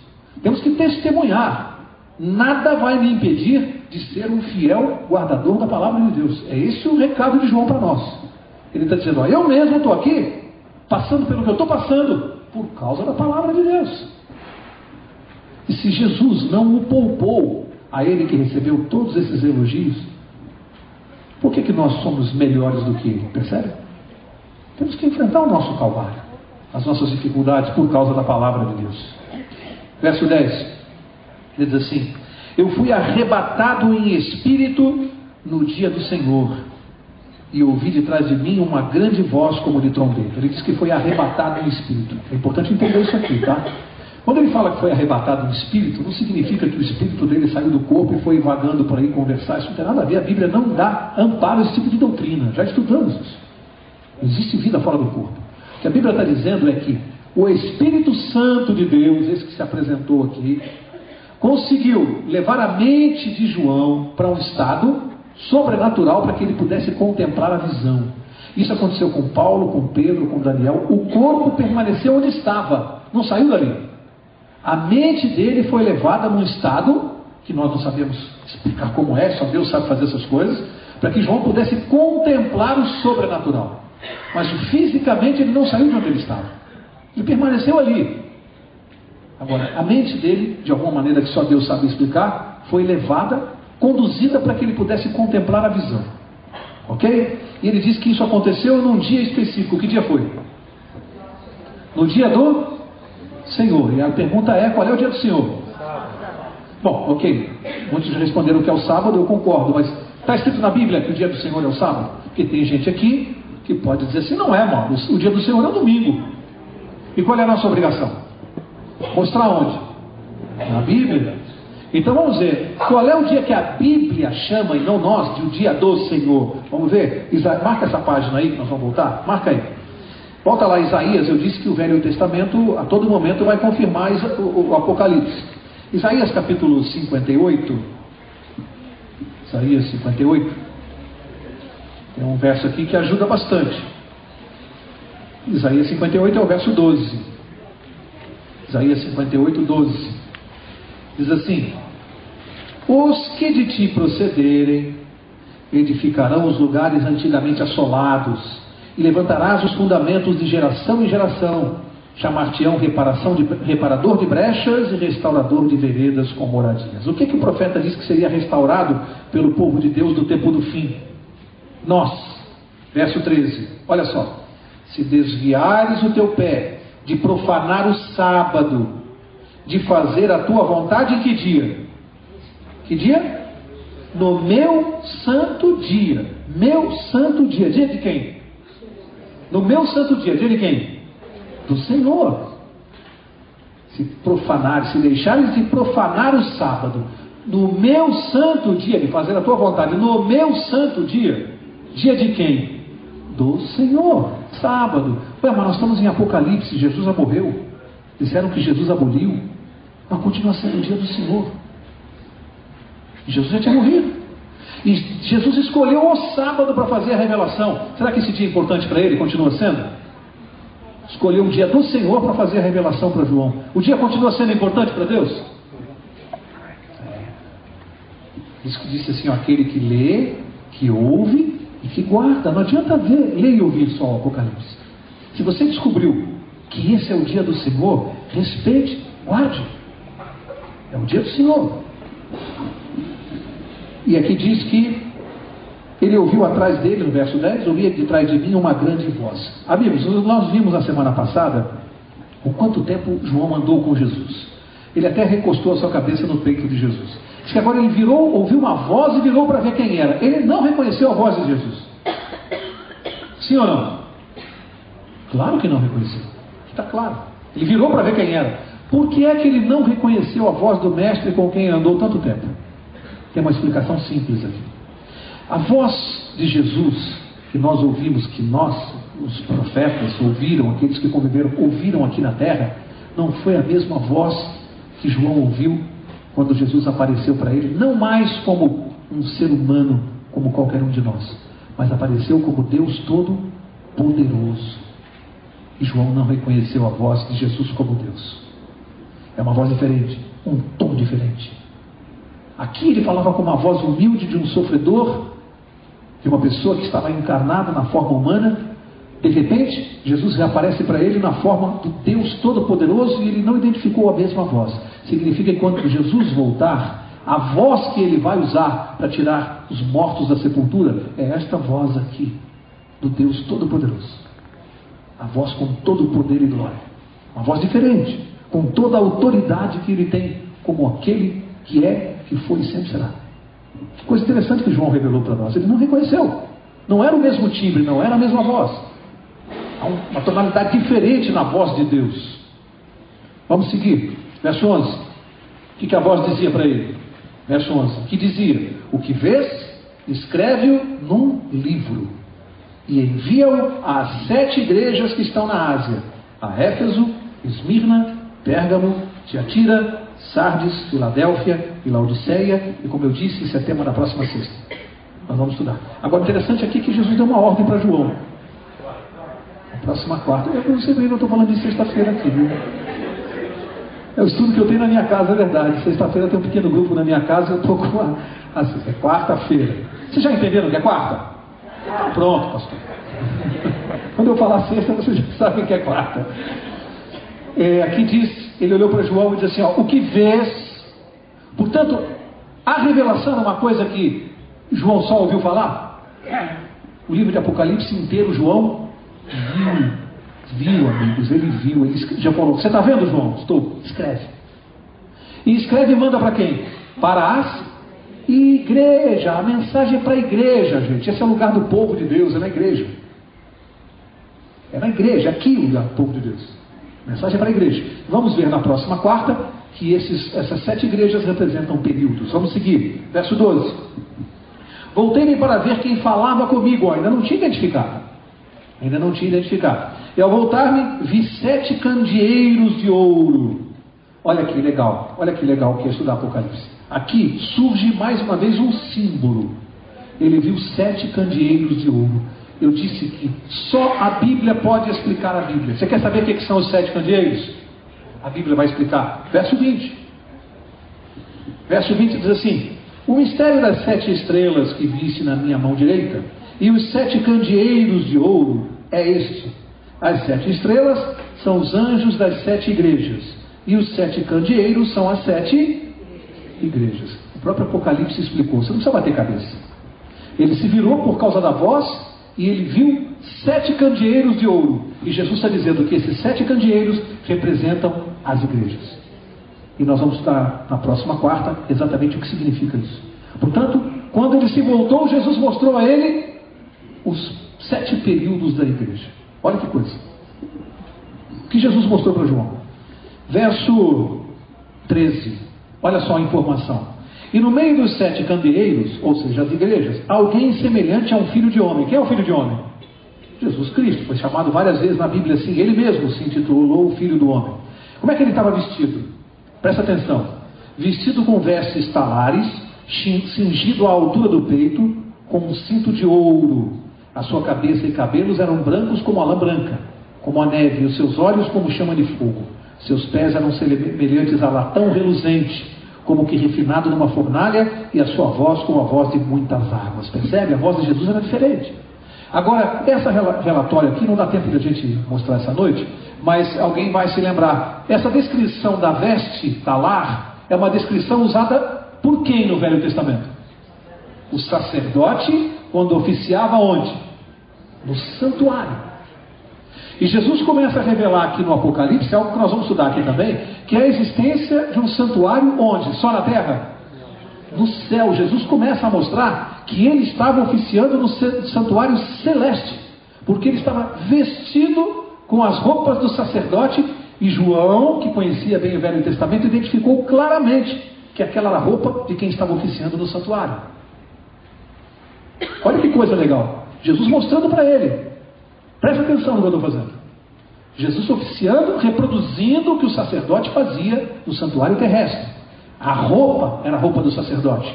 temos que testemunhar. Nada vai me impedir de ser um fiel guardador da palavra de Deus. É esse o recado de João para nós. Ele está dizendo: ó, eu mesmo estou aqui passando pelo que eu estou passando por causa da palavra de Deus. E se Jesus não o poupou a ele que recebeu todos esses elogios, por que nós somos melhores do que ele? Percebe? Temos que enfrentar o nosso calvário, as nossas dificuldades por causa da palavra de Deus. Verso 10, ele diz assim: eu fui arrebatado em espírito no dia do Senhor, e ouvi de trás de mim uma grande voz como de trombeta. Ele diz que foi arrebatado em espírito. É importante entender isso aqui, tá? Quando ele fala que foi arrebatado no espírito, não significa que o espírito dele saiu do corpo e foi vagando por aí conversar. Isso não tem nada a ver. A Bíblia não dá amparo a esse tipo de doutrina. Já estudamos isso. Não existe vida fora do corpo. O que a Bíblia está dizendo é que o Espírito Santo de Deus, esse que se apresentou aqui, conseguiu levar a mente de João para um estado sobrenatural para que ele pudesse contemplar a visão. Isso aconteceu com Paulo, com Pedro, com Daniel. O corpo permaneceu onde estava, não saiu dali. A mente dele foi levada num estado que nós não sabemos explicar como é, só Deus sabe fazer essas coisas, para que João pudesse contemplar o sobrenatural. Mas fisicamente ele não saiu de onde ele estava. Ele permaneceu ali. Agora, a mente dele, de alguma maneira que só Deus sabe explicar, foi levada, conduzida para que ele pudesse contemplar a visão. Ok? E ele diz que isso aconteceu num dia específico. Que dia foi? No dia do Senhor. E a pergunta é, qual é o dia do Senhor? Bom, ok. Muitos responderam que é o sábado, eu concordo, mas está escrito na Bíblia que o dia do Senhor é o sábado? Porque tem gente aqui que pode dizer assim, não é, mano, o dia do Senhor é o domingo. E qual é a nossa obrigação? Mostrar onde? Na Bíblia. Então vamos ver, qual é o dia que a Bíblia chama, e não nós, de o dia do Senhor? Vamos ver? Marca essa página aí que nós vamos voltar. Marca aí. Volta lá, Isaías. Eu disse que o Velho Testamento a todo momento vai confirmar o Apocalipse. Isaías capítulo 58. Isaías 58. Tem um verso aqui que ajuda bastante. Isaías 58 é o verso 12. Isaías 58, 12. Diz assim: os que de ti procederem edificarão os lugares antigamente assolados, e levantarás os fundamentos de geração em geração. Chamar-te-ão reparador de brechas e restaurador de veredas com moradias. O que o profeta disse que seria restaurado pelo povo de Deus do tempo do fim? Nós. Verso 13. Olha só. Se desviares o teu pé de profanar o sábado, de fazer a tua vontade em que dia? Que dia? No meu santo dia. Meu santo dia. Dia de quem? No meu santo dia. Dia de quem? Do Senhor. Se profanar, se deixares de profanar o sábado, no meu santo dia, de fazer a tua vontade, no meu santo dia. Dia de quem? Do Senhor. Sábado. Ué, mas nós estamos em Apocalipse, Jesus já morreu. Disseram que Jesus aboliu, mas continua sendo o dia do Senhor. Jesus já tinha morrido. E Jesus escolheu o sábado para fazer a revelação. Será que esse dia é importante para ele? Continua sendo? Escolheu o dia do Senhor para fazer a revelação para João. O dia continua sendo importante para Deus? Disse assim, ó, aquele que lê, que ouve e que guarda. Não adianta ler e ouvir só o Apocalipse. Se você descobriu que esse é o dia do Senhor, respeite, guarde. É o dia do Senhor. E aqui diz que ele ouviu atrás dele, no verso 10, ouvia de trás de mim uma grande voz. Amigos, nós vimos na semana passada o quanto tempo João andou com Jesus. Ele até recostou a sua cabeça no peito de Jesus. Diz que agora ele virou, ouviu uma voz e virou para ver quem era. Ele não reconheceu a voz de Jesus. Sim ou não? Claro que não reconheceu. Está claro. Ele virou para ver quem era. Por que é que ele não reconheceu a voz do mestre com quem andou tanto tempo? Tem uma explicação simples aqui. A voz de Jesus, que nós ouvimos, que nós, os profetas, ouviram, aqueles que conviveram, ouviram aqui na terra, não foi a mesma voz que João ouviu quando Jesus apareceu para ele, não mais como um ser humano, como qualquer um de nós, mas apareceu como Deus Todo-Poderoso. E João não reconheceu a voz de Jesus como Deus. É uma voz diferente, um tom diferente. Aqui ele falava com uma voz humilde de um sofredor, de uma pessoa que estava encarnada na forma humana. De repente, Jesus reaparece para ele na forma do Deus Todo-Poderoso e ele não identificou a mesma voz. Significa que quando Jesus voltar, a voz que ele vai usar para tirar os mortos da sepultura é esta voz aqui, do Deus Todo-Poderoso. A voz com todo o poder e glória. Uma voz diferente, com toda a autoridade que ele tem, como aquele que é, que foi e sempre será. Coisa interessante que João revelou para nós. Ele não reconheceu. Não era o mesmo timbre, não era a mesma voz. Há uma tonalidade diferente na voz de Deus. Vamos seguir. Verso 11. O que a voz dizia para ele? Verso 11. Que dizia: o que vês, escreve-o num livro e envia-o às 7 igrejas que estão na Ásia: a Éfeso, Esmirna, Pérgamo, Tiatira, Sardes, Filadélfia e Laodiceia, e como eu disse, em setembro na próxima sexta. Nós vamos estudar. Agora, interessante aqui que Jesus deu uma ordem para João. Na próxima quarta. Eu não sei bem, eu estou falando de sexta-feira aqui, viu? É o estudo que eu tenho na minha casa, é verdade. Sexta-feira tem um pequeno grupo na minha casa e eu estou com é quarta-feira. Vocês já entenderam o que é quarta? Então, pronto, pastor. Quando eu falar sexta, vocês já sabem que é quarta. Aqui diz, ele olhou para João e disse assim, ó, o que vês? Portanto, a revelação é uma coisa que João só ouviu falar? O livro de Apocalipse inteiro, João viu, amigos, ele viu, ele já falou, você está vendo, João? Estou, escreve. E escreve e manda para quem? Para as igreja. A mensagem é para a igreja, gente. Esse é o lugar do povo de Deus, é na igreja. É na igreja, aqui o lugar do povo de Deus. A mensagem é para a igreja. Vamos ver na próxima quarta que essas 7 igrejas representam períodos. Vamos seguir, verso 12. Voltei-me para ver quem falava comigo. Ainda não tinha identificado. E ao voltar-me, vi 7 candeeiros de ouro. Olha que legal que é estudar Apocalipse. Aqui surge mais uma vez um símbolo. Ele viu 7 candeeiros de ouro. Eu disse que só a Bíblia pode explicar a Bíblia. Você quer saber o que são os 7 candeeiros? A Bíblia vai explicar. Verso 20. Verso 20 diz assim: o mistério das 7 estrelas que viste na minha mão direita e os 7 candeeiros de ouro é este. As 7 estrelas são os anjos das 7 igrejas e os 7 candeeiros são as 7 igrejas. O próprio Apocalipse explicou. Você não precisa bater cabeça. Ele se virou por causa da voz e ele viu 7 candeeiros de ouro. E Jesus está dizendo que esses 7 candeeiros representam as igrejas. E nós vamos estudar na próxima quarta exatamente o que significa isso. Portanto, quando ele se voltou, Jesus mostrou a ele os 7 períodos da igreja. Olha que coisa. O que Jesus mostrou para João? Verso 13. Olha só a informação. E no meio dos 7 candeeiros, ou seja, as igrejas, alguém semelhante a um filho de homem. Quem é o filho de homem? Jesus Cristo. Foi chamado várias vezes na Bíblia assim. Ele mesmo se intitulou o filho do homem. Como é que ele estava vestido? Presta atenção. Vestido com vestes talares, cingido à altura do peito, com um cinto de ouro. A sua cabeça e cabelos eram brancos como a lã branca, como a neve, e os seus olhos como chama de fogo. Seus pés eram semelhantes a latão reluzente, como que refinado numa fornalha, e a sua voz como a voz de muitas águas. Percebe? A voz de Jesus era diferente. Agora, essa relatório aqui não dá tempo de a gente mostrar essa noite, mas alguém vai se lembrar. Essa descrição da veste talar é uma descrição usada por quem no Velho Testamento? O sacerdote, quando oficiava onde? No santuário. E Jesus começa a revelar aqui no Apocalipse, algo que nós vamos estudar aqui também, que é a existência de um santuário onde? Só na terra? No céu. Jesus começa a mostrar que ele estava oficiando no santuário celeste, porque ele estava vestido com as roupas do sacerdote, e João, que conhecia bem o Velho Testamento, identificou claramente que aquela era a roupa de quem estava oficiando no santuário. Olha que coisa legal. Jesus mostrando para ele. Presta atenção no que eu estou fazendo. Jesus oficiando, reproduzindo o que o sacerdote fazia no santuário terrestre. A roupa era a roupa do sacerdote.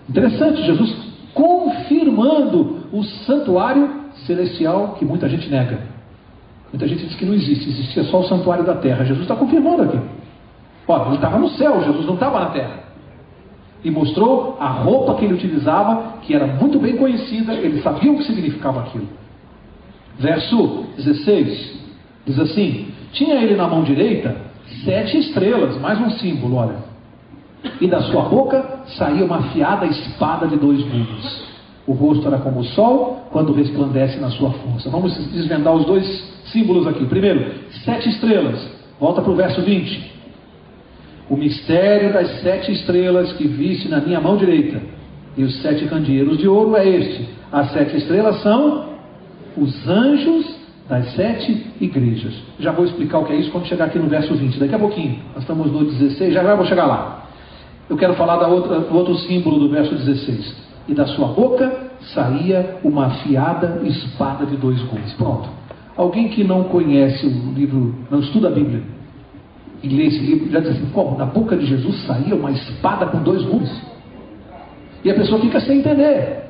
Interessante, Jesus confirmando o santuário celestial que muita gente nega. Muita gente diz que não existe, existia só o santuário da terra. Jesus está confirmando aqui. Olha, ele estava no céu, Jesus não estava na terra. E mostrou a roupa que ele utilizava, que era muito bem conhecida, ele sabia o que significava aquilo. Verso 16, diz assim: tinha ele na mão direita 7 estrelas, mais um símbolo, olha. E da sua boca saía uma afiada espada de 2 gumes. O rosto era como o sol, quando resplandece na sua força. Vamos desvendar os 2 símbolos aqui. Primeiro, 7 estrelas. Volta para o verso 20. O mistério das 7 estrelas que viste na minha mão direita e os 7 candeeiros de ouro é este. As 7 estrelas são os anjos das 7 igrejas. Já vou explicar o que é isso quando chegar aqui no verso 20. Daqui a pouquinho. Nós estamos no 16, já vou chegar lá. Eu quero falar do outro símbolo do verso 16. E da sua boca saía uma afiada espada de 2 gumes. Pronto. Alguém que não conhece o livro, não estuda a Bíblia, e lê esse livro, já diz assim: como? Da boca de Jesus saía uma espada com 2 gumes? E a pessoa fica sem entender.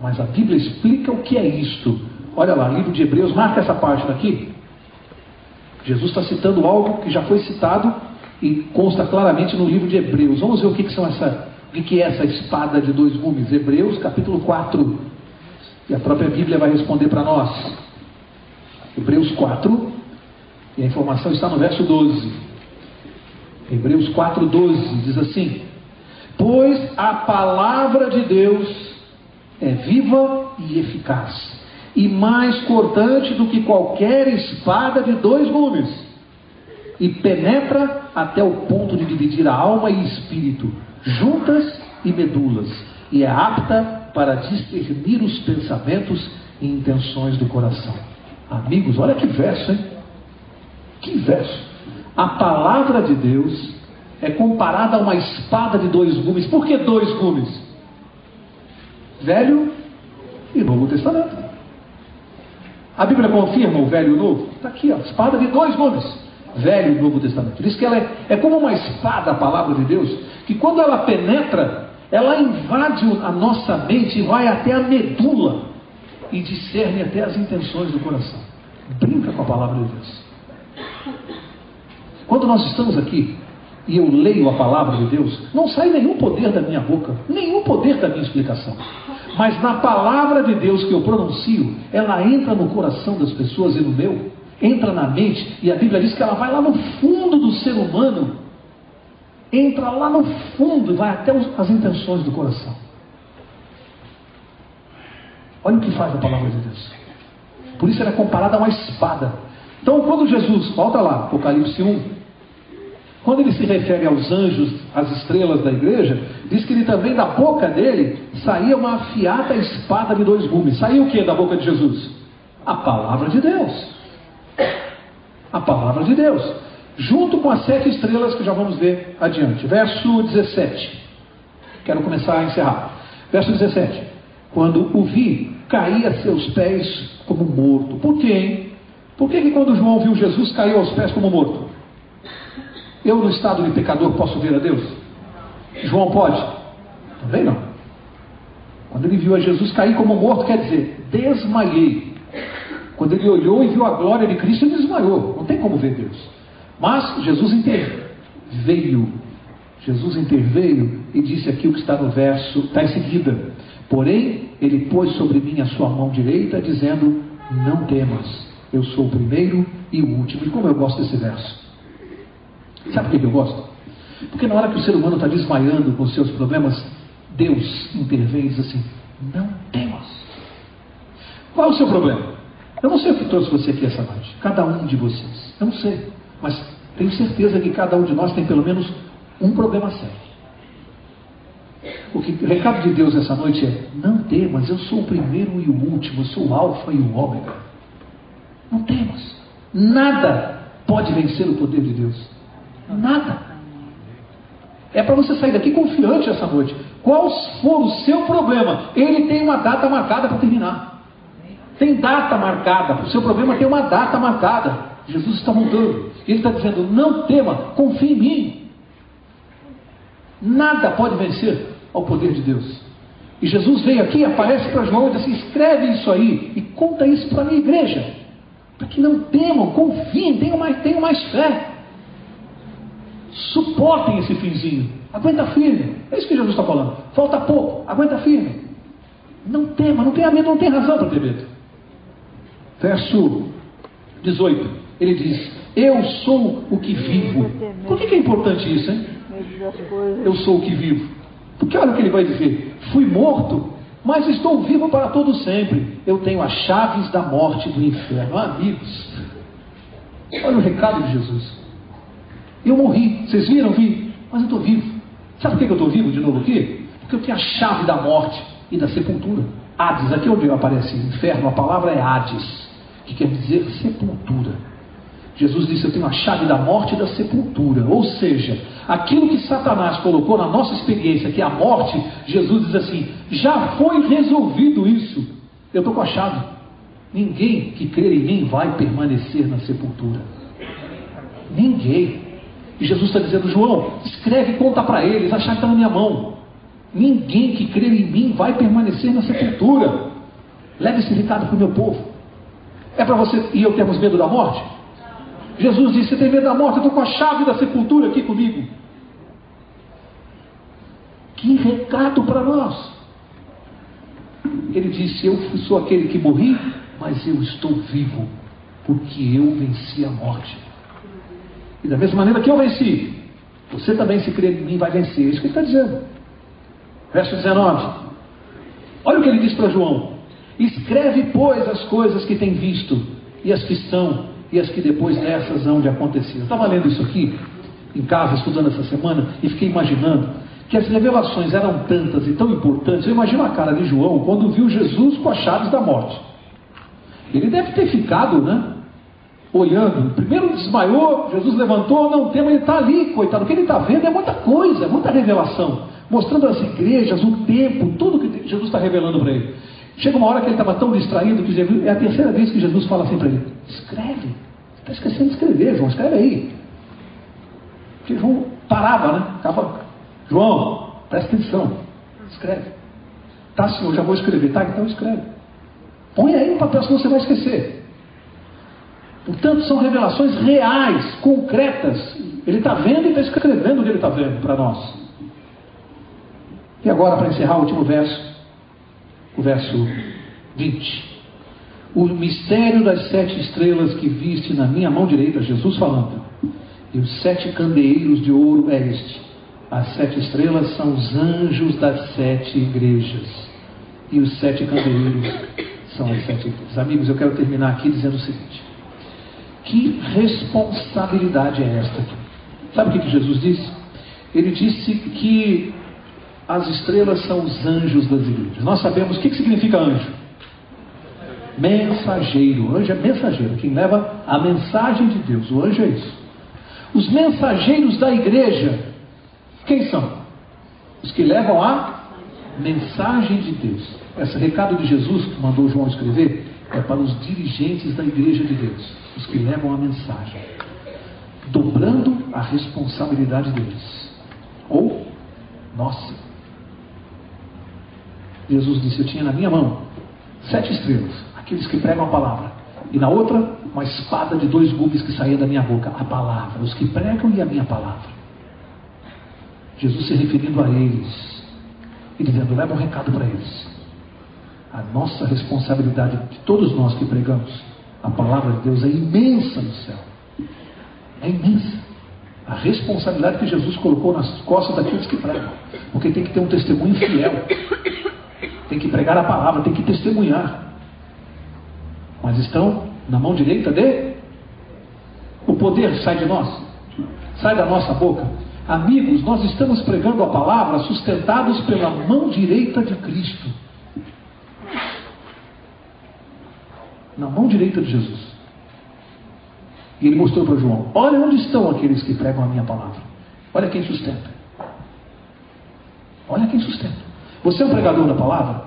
Mas a Bíblia explica o que é isto. Olha lá, livro de Hebreus, marca essa página aqui. Jesus está citando algo que já foi citado e consta claramente no livro de Hebreus. Vamos ver o que é essa espada de dois gumes. Hebreus capítulo 4. E a própria Bíblia vai responder para nós. Hebreus 4. E a informação está no verso 12. Hebreus 4:12 diz assim: pois a palavra de Deus é viva e eficaz, e mais cortante do que qualquer espada de dois gumes, e penetra até o ponto de dividir a alma e espírito, juntas e medulas, e é apta para discernir os pensamentos e intenções do coração. Amigos, olha que verso, hein? Que verso! A palavra de Deus é comparada a uma espada de dois gumes. Por que dois gumes? Velho e Novo Testamento. A Bíblia confirma o Velho e o Novo? Está aqui, ó, espada de dois gumes. Velho e Novo Testamento. Diz que ela é como uma espada, a palavra de Deus, que quando ela penetra, ela invade a nossa mente e vai até a medula e discerne até as intenções do coração. Brinca com a palavra de Deus. Quando nós estamos aqui e eu leio a palavra de Deus, não sai nenhum poder da minha boca, nenhum poder da minha explicação. Mas na palavra de Deus que eu pronuncio, ela entra no coração das pessoas e no meu, entra na mente, e a Bíblia diz que ela vai lá no fundo do ser humano, entra lá no fundo e vai até as intenções do coração. Olha o que faz a palavra de Deus. Por isso ela é comparada a uma espada. Então quando Jesus, volta lá, Apocalipse 1, quando ele se refere aos anjos, às estrelas da igreja, diz que ele também, da boca dele, saía uma afiada espada de dois gumes. Saía o que da boca de Jesus? A palavra de Deus. A palavra de Deus. Junto com as 7 estrelas que já vamos ver adiante. Verso 17. Quero começar a encerrar. Verso 17. Quando o vi, caí a seus pés como morto. Por quê, hein? Por que quando João viu Jesus, caiu aos pés como morto? Eu, no estado de pecador, posso ver a Deus? João pode? Também não. Quando ele viu a Jesus cair como morto, quer dizer, desmaiei. Quando ele olhou e viu a glória de Cristo, ele desmaiou. Não tem como ver Deus. Mas Jesus interveio. Jesus interveio e disse aqui o que está no verso, está em seguida. Porém, ele pôs sobre mim a sua mão direita, dizendo: não temas, eu sou o primeiro e o último. E como eu gosto desse verso? Sabe por que eu gosto? Porque na hora que o ser humano está desmaiando com os seus problemas, Deus intervém e diz assim: não temas. Qual é o seu problema? Eu não sei o que trouxe você aqui essa noite, cada um de vocês, eu não sei, mas tenho certeza que cada um de nós tem pelo menos um problema sério. O recado de Deus essa noite é: não temas, eu sou o primeiro e o último, eu sou o alfa e o ômega. Não temas. Nada pode vencer o poder de Deus. Nada. É para você sair daqui confiante essa noite. Qual for o seu problema, ele tem uma data marcada para terminar. Tem data marcada. O seu problema tem uma data marcada. Jesus está voltando. Ele está dizendo: não tema, confie em mim. Nada pode vencer ao poder de Deus. E Jesus veio aqui, aparece para João e diz assim: escreve isso aí e conta isso para a minha igreja, para que não temam, confiem, tenham mais fé. Suportem esse finzinho. Aguenta firme. É isso que Jesus está falando. Falta pouco. Aguenta firme. Não tema, não tenha medo, não tem razão para ter medo. Verso 18. Ele diz: eu sou o que vivo. Por que é importante isso, hein? Eu sou o que vivo. Porque olha o que ele vai dizer: fui morto, mas estou vivo para todo sempre. Eu tenho as chaves da morte e do inferno. Amigos, olha o recado de Jesus. Eu morri, vocês viram? Vi, mas eu estou vivo. Sabe por que eu estou vivo de novo aqui? Porque eu tenho a chave da morte e da sepultura. Hades, aqui onde aparece inferno, a palavra é Hades, que quer dizer sepultura. Jesus disse: eu tenho a chave da morte e da sepultura. Ou seja, aquilo que Satanás colocou na nossa experiência, que é a morte, Jesus diz assim: já foi resolvido isso. Eu estou com a chave. Ninguém que crer em mim vai permanecer na sepultura. Ninguém. E Jesus está dizendo: João, escreve e conta para eles, a chave está na minha mão. Ninguém que crer em mim vai permanecer na sepultura. Leve esse recado para o meu povo. É para você e eu termos medo da morte? Jesus disse: você tem medo da morte? Eu estou com a chave da sepultura aqui comigo. Que recado para nós! Ele disse: eu sou aquele que morri, mas eu estou vivo, porque eu venci a morte. E da mesma maneira que eu venci, você também, se crer em mim, vai vencer. É isso que ele está dizendo. Verso 19. Olha o que ele diz para João: escreve, pois, as coisas que tem visto, e as que são, e as que depois dessas hão de acontecer. Eu estava lendo isso aqui em casa, estudando essa semana, e fiquei imaginando que as revelações eram tantas e tão importantes. Eu imagino a cara de João quando viu Jesus com as chaves da morte. Ele deve ter ficado, olhando. Primeiro desmaiou, Jesus levantou, não tema, ele está ali, coitado. O que ele está vendo é muita coisa, muita revelação, mostrando as igrejas, o tempo, tudo que Jesus está revelando para ele. Chega uma hora que ele estava tão distraído que Jesus, é a terceira vez que Jesus fala assim para ele: escreve, você está esquecendo de escrever, João, escreve aí. Porque João parava, ficava: João, presta atenção, escreve. Tá, senhor, já vou escrever. Tá, então escreve. Põe aí no papel, senão você vai esquecer. Portanto, são revelações reais, concretas. Ele está vendo e está escrevendo o que ele está vendo para nós. E agora, para encerrar o último verso, o verso 20. O mistério das 7 estrelas que viste na minha mão direita, Jesus falando, e os 7 candeeiros de ouro é este. As 7 estrelas são os anjos das 7 igrejas, e os 7 candeeiros são as 7 igrejas. Amigos, eu quero terminar aqui dizendo o seguinte: que responsabilidade é esta aqui? Sabe o que Jesus disse? Ele disse que as estrelas são os anjos das igrejas. Nós sabemos o que significa anjo. Mensageiro. Anjo é mensageiro, quem leva a mensagem de Deus. O anjo é isso. Os mensageiros da igreja, quem são? Os que levam a mensagem de Deus. Esse recado de Jesus que mandou João escrever é para os dirigentes da igreja de Deus, os que levam a mensagem, dobrando a responsabilidade deles. Ou, nossa, Jesus disse: eu tinha na minha mão 7 estrelas, aqueles que pregam a palavra, e na outra uma espada de 2 gumes que saía da minha boca, a palavra, os que pregam e a minha palavra. Jesus se referindo a eles e dizendo: leva um recado para eles. A nossa responsabilidade, de todos nós que pregamos a palavra de Deus, é imensa no céu. É imensa. A responsabilidade que Jesus colocou nas costas daqueles que pregam. Porque tem que ter um testemunho fiel. Tem que pregar a palavra, tem que testemunhar. Mas estão na mão direita dele. O poder sai de nós, sai da nossa boca. Amigos, nós estamos pregando a palavra sustentados pela mão direita de Cristo. Na mão direita de Jesus. E ele mostrou para João: olha onde estão aqueles que pregam a minha palavra. Olha quem sustenta. Olha quem sustenta. Você é um pregador da palavra?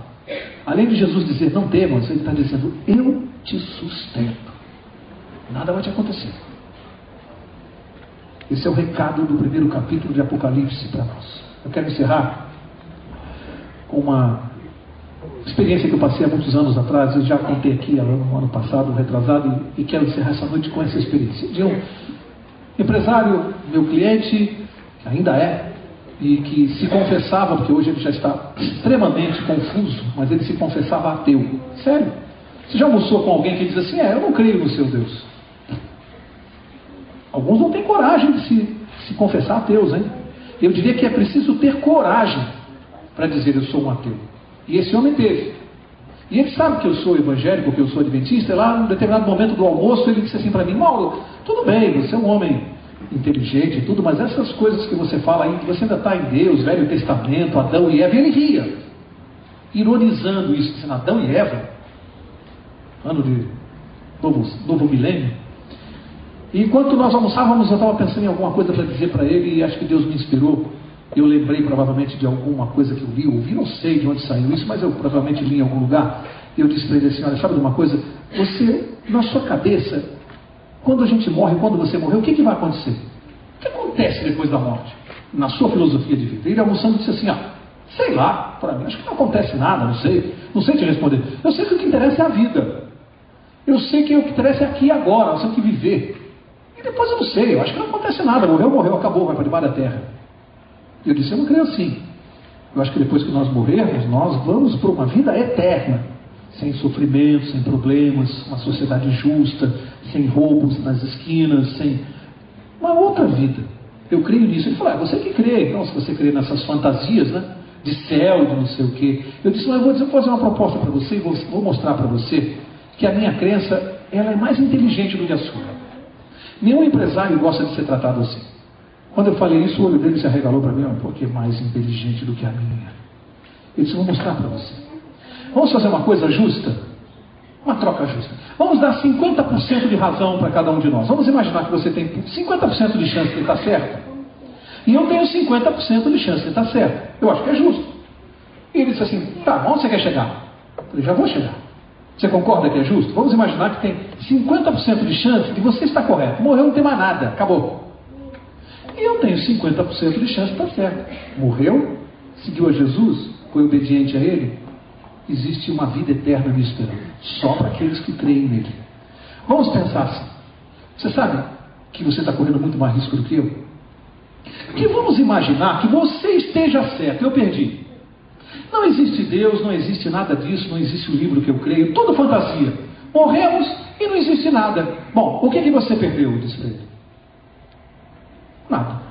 Além de Jesus dizer: não temas, ele está dizendo: eu te sustento. Nada vai te acontecer. Esse é o recado do primeiro capítulo de Apocalipse para nós. Eu quero encerrar com uma experiência que eu passei há muitos anos atrás. Eu já contei aqui no ano passado, retrasado, e quero encerrar essa noite com essa experiência de um empresário, meu cliente, que ainda é, e que se confessava, porque hoje ele já está extremamente confuso, mas ele se confessava ateu. Sério? Você já almoçou com alguém que diz assim: eu não creio no seu Deus? Alguns não têm coragem de se confessar ateus, hein? Eu diria que é preciso ter coragem para dizer: eu sou um ateu. E esse homem teve. E ele sabe que eu sou evangélico, que eu sou adventista. E lá, num determinado momento do almoço, ele disse assim para mim: Mauro, tudo bem, você é um homem inteligente e tudo, mas essas coisas que você fala aí, que você ainda está em Deus, Velho Testamento, Adão e Eva. E ele ria, ironizando isso, dizendo: Adão e Eva, ano de novo milênio. E enquanto nós almoçávamos, eu estava pensando em alguma coisa para dizer para ele, e acho que Deus me inspirou. Eu lembrei provavelmente de alguma coisa que eu li, ouvi, não sei de onde saiu isso, mas eu provavelmente li em algum lugar. E eu disse para ele assim: olha, sabe de uma coisa? Você, na sua cabeça, quando a gente morre, quando você morrer, o que vai acontecer? O que acontece depois da morte? Na sua filosofia de vida. Ele almoçando disse assim: sei lá, para mim, acho que não acontece nada, não sei te responder. Eu sei que o que interessa é a vida. Eu sei que o que interessa é aqui e agora, nós temos que viver. E depois eu não sei, eu acho que não acontece nada. Morreu, acabou, vai para debaixo da terra. Eu disse, eu não creio assim. Eu acho que depois que nós morrermos, nós vamos para uma vida eterna. Sem sofrimento, sem problemas, uma sociedade justa, sem roubos nas esquinas, sem uma outra vida. Eu creio nisso. Ele falou, você que crê. Então, se você crê nessas fantasias, né, de céu, de não sei o quê. Eu disse, mas eu vou fazer uma proposta para você e vou mostrar para você que a minha crença, ela é mais inteligente do que a sua. Nenhum empresário gosta de ser tratado assim. Quando eu falei isso, o olho dele se arregalou para mim, porque é mais inteligente do que a minha. Eu disse, vou mostrar para você. Vamos fazer uma coisa justa? Uma troca justa. Vamos dar 50% de razão para cada um de nós. Vamos imaginar que você tem 50% de chance de estar certo. E eu tenho 50% de chance de estar certo. Eu acho que é justo. E ele disse assim, tá, onde você quer chegar? Eu falei, já vou chegar. Você concorda que é justo? Vamos imaginar que tem 50% de chance de você estar correto. Morreu, não tem mais nada, acabou. E eu tenho 50% de chance de estar certo. Morreu, seguiu a Jesus, foi obediente a Ele. Existe uma vida eterna me esperando. Só para aqueles que creem nele. Vamos pensar assim. Você sabe que você está correndo muito mais risco do que eu? Porque vamos imaginar que você esteja certo. Eu perdi. Não existe Deus, não existe nada disso, não existe o livro que eu creio. Tudo fantasia. Morremos e não existe nada. Bom, o que você perdeu? Eu disse para ele. Nada.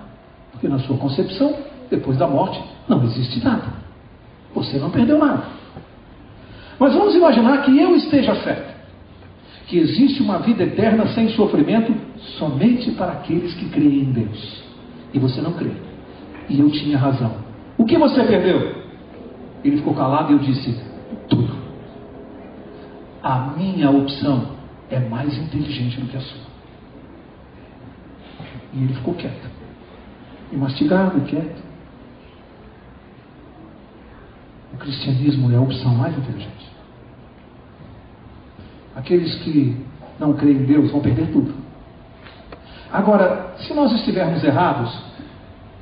Porque na sua concepção, depois da morte, não existe nada. Você não perdeu nada. Mas vamos imaginar que eu esteja certo. Que existe uma vida eterna sem sofrimento somente para aqueles que creem em Deus. E você não crê. E eu tinha razão. O que você perdeu? Ele ficou calado e eu disse, tudo. A minha opção é mais inteligente do que a sua. E ele ficou quieto. E mastigado, quieto. O cristianismo é a opção mais inteligente. Aqueles que não creem em Deus vão perder tudo. Agora, se nós estivermos errados,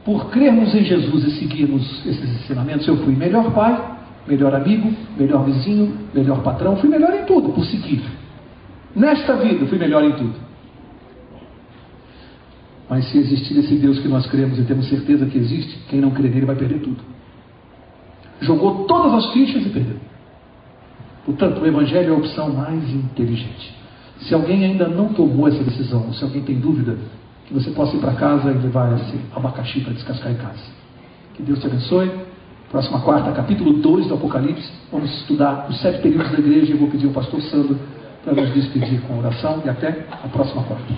por crermos em Jesus e seguirmos esses ensinamentos, eu fui melhor pai, melhor amigo, melhor vizinho, melhor patrão, fui melhor em tudo por seguir. Nesta vida, fui melhor em tudo. Mas se existir esse Deus que nós cremos e temos certeza que existe, quem não crê nele vai perder tudo. Jogou todas as fichas e perdeu. Portanto, o Evangelho é a opção mais inteligente. Se alguém ainda não tomou essa decisão, se alguém tem dúvida, que você possa ir para casa e levar esse abacaxi para descascar em casa. Que Deus te abençoe. Próxima quarta, capítulo 2 do Apocalipse. Vamos estudar os 7 períodos da igreja. Eu vou pedir ao pastor Sandro para nos despedir com oração. E até a próxima quarta.